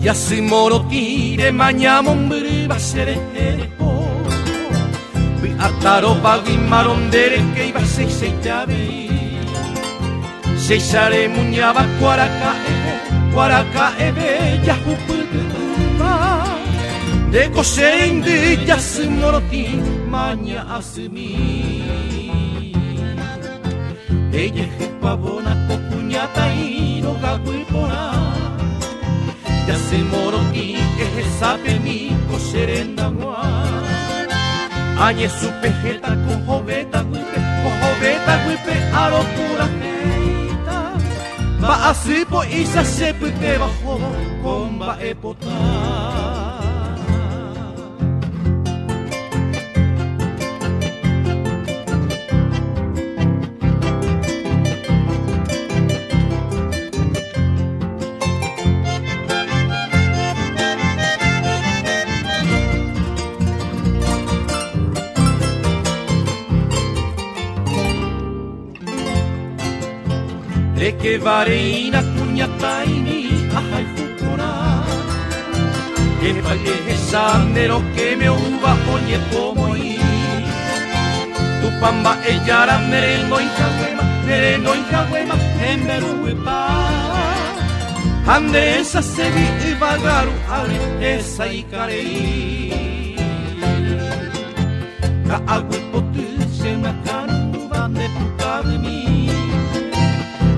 Yasi morotire mañamon briba serere vi ataro bagi marondere que iba se llavi se sare muñaba cuaraca ebe ya juputuba de coseinde yasi moroti maña asumi ella es pavona copuñata y no gaguipona Yasi moroti sabe mi coserenda moa Añe su pejeta con joveta guipe arocura feita Va así po isa sepe que bajo comba epota que vareina cuñataini ajay fukura que paye sandero que me uva oñe pomoi tu pamba ellara merendo en caguema en beruipa andesa se vi y vagaru ale esa y carei ka aguipotu se me canu bande pucabimi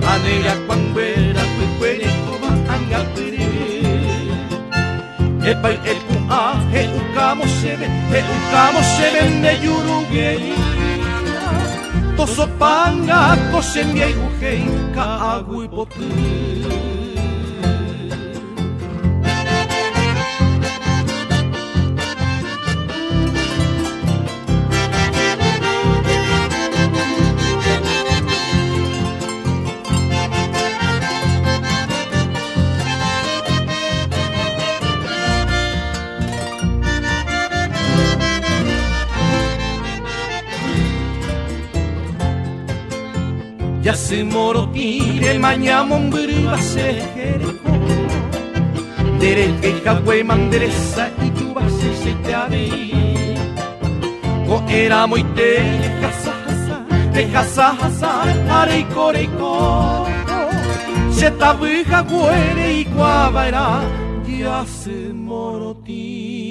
Anera cuanguera cuecuere como angapere Epa el cua educamo se vende yuruguei Toso panga cosembiei ujei ka aguipotu Yasi morotire mañamon briba sejereko Dere que jagüe manderesa y tu base se te haré Ko era muy te casa are y coreco Se tabuja güere y guavaera Yasi morotire